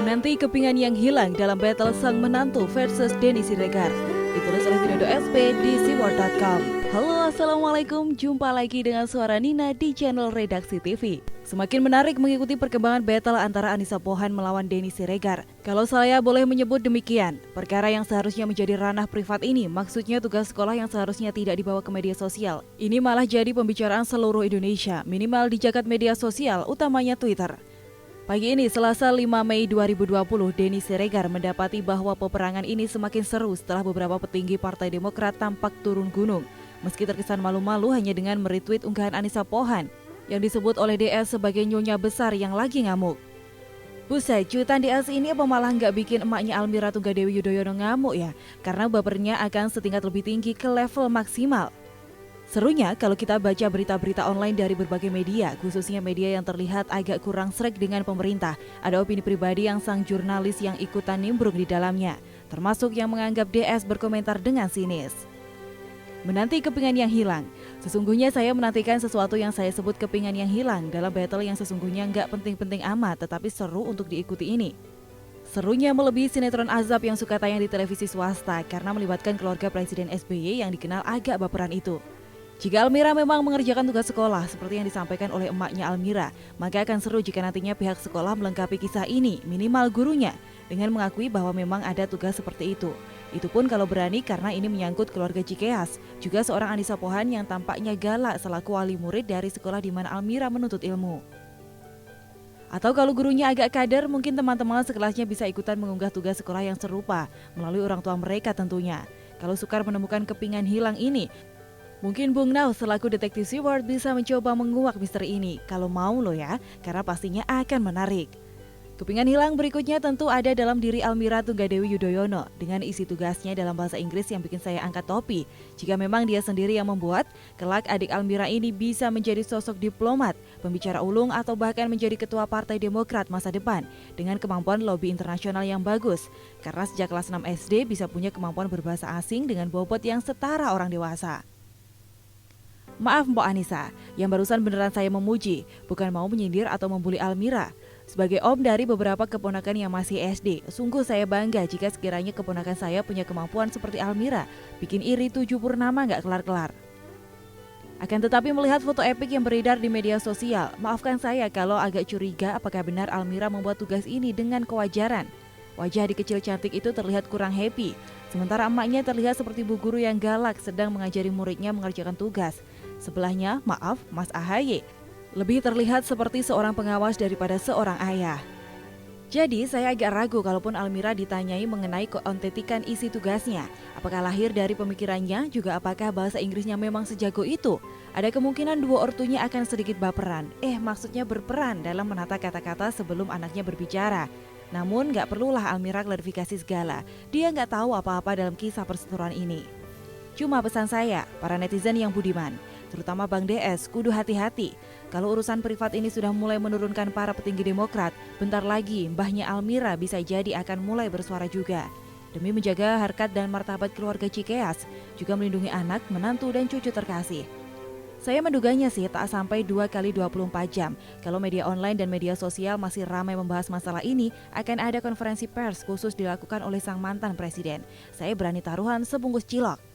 Menanti kepingan yang hilang dalam battle sang menantu versus Denny Siregar. Ditulis oleh Widodo SP di siwar.com. Halo, assalamualaikum. Jumpa lagi dengan suara Nina di channel Redaksi TV. Semakin menarik mengikuti perkembangan battle antara Anissa Pohan melawan Denny Siregar. Kalau saya boleh menyebut demikian, perkara yang seharusnya menjadi ranah privat ini, maksudnya tugas sekolah yang seharusnya tidak dibawa ke media sosial, ini malah jadi pembicaraan seluruh Indonesia, minimal di jagat media sosial, utamanya Twitter. Pagi ini, Selasa 5 Mei 2020, Denny Siregar mendapati bahwa peperangan ini semakin seru setelah beberapa petinggi Partai Demokrat tampak turun gunung. Meski terkesan malu-malu hanya dengan meretweet unggahan Anissa Pohan yang disebut oleh DS sebagai nyonya besar yang lagi ngamuk. Buset, cuitan DS ini apa malah nggak bikin emaknya Almira Tunggadewi Yudhoyono ngamuk ya? Karena bapernya akan setingkat lebih tinggi ke level maksimal. Serunya kalau kita baca berita-berita online dari berbagai media, khususnya media yang terlihat agak kurang sreg dengan pemerintah, ada opini pribadi yang sang jurnalis yang ikutan nimbrung di dalamnya, termasuk yang menganggap DS berkomentar dengan sinis. Menanti kepingan yang hilang. Sesungguhnya saya menantikan sesuatu yang saya sebut kepingan yang hilang dalam battle yang sesungguhnya nggak penting-penting amat, tetapi seru untuk diikuti ini. Serunya melebihi sinetron azab yang suka tayang di televisi swasta karena melibatkan keluarga Presiden SBY yang dikenal agak baperan itu. Jika Almira memang mengerjakan tugas sekolah seperti yang disampaikan oleh emaknya Almira, maka akan seru jika nantinya pihak sekolah melengkapi kisah ini, minimal gurunya, dengan mengakui bahwa memang ada tugas seperti itu. Itu pun kalau berani karena ini menyangkut keluarga Cikeas, juga seorang Anissa Pohan yang tampaknya galak selaku wali murid dari sekolah di mana Almira menuntut ilmu. Atau kalau gurunya agak kader, mungkin teman-teman sekelasnya bisa ikutan mengunggah tugas sekolah yang serupa, melalui orang tua mereka tentunya. Kalau sukar menemukan kepingan hilang ini, mungkin Bung Nau selaku detektif Siwar bisa mencoba menguak misteri ini. Kalau mau loh ya, karena pastinya akan menarik. Kepingan hilang berikutnya tentu ada dalam diri Almira Tunggadewi Yudhoyono dengan isi tugasnya dalam bahasa Inggris yang bikin saya angkat topi. Jika memang dia sendiri yang membuat, kelak adik Almira ini bisa menjadi sosok diplomat, pembicara ulung atau bahkan menjadi ketua Partai Demokrat masa depan dengan kemampuan lobby internasional yang bagus. Karena sejak kelas 6 SD bisa punya kemampuan berbahasa asing dengan bobot yang setara orang dewasa. Maaf Mbok Anissa, yang barusan beneran saya memuji, bukan mau menyindir atau membuli Almira. Sebagai om dari beberapa keponakan yang masih SD, sungguh saya bangga jika sekiranya keponakan saya punya kemampuan seperti Almira, bikin iri 7 purnama gak kelar-kelar. Akan tetapi melihat foto epik yang beredar di media sosial, maafkan saya kalau agak curiga apakah benar Almira membuat tugas ini dengan kewajaran. Wajah adik kecil cantik itu terlihat kurang happy, sementara emaknya terlihat seperti bu guru yang galak sedang mengajari muridnya mengerjakan tugas. Sebelahnya, maaf, Mas AHY, lebih terlihat seperti seorang pengawas daripada seorang ayah. Jadi, saya agak ragu kalaupun Almira ditanyai mengenai keautentikan isi tugasnya. Apakah lahir dari pemikirannya, juga apakah bahasa Inggrisnya memang sejago itu? Ada kemungkinan dua ortunya akan sedikit baperan. Maksudnya berperan dalam menata kata-kata sebelum anaknya berbicara. Namun, gak perlulah Almira klarifikasi segala. Dia gak tahu apa-apa dalam kisah perseteruan ini. Cuma pesan saya, para netizen yang budiman, terutama Bang DS, kudu hati-hati. Kalau urusan privat ini sudah mulai menurunkan para petinggi Demokrat, bentar lagi mbahnya Almira bisa jadi akan mulai bersuara juga. Demi menjaga harkat dan martabat keluarga Cikeas, juga melindungi anak, menantu, dan cucu terkasih. Saya menduganya sih tak sampai 2 kali 24 jam. Kalau media online dan media sosial masih ramai membahas masalah ini, akan ada konferensi pers khusus dilakukan oleh sang mantan presiden. Saya berani taruhan sebungkus cilok.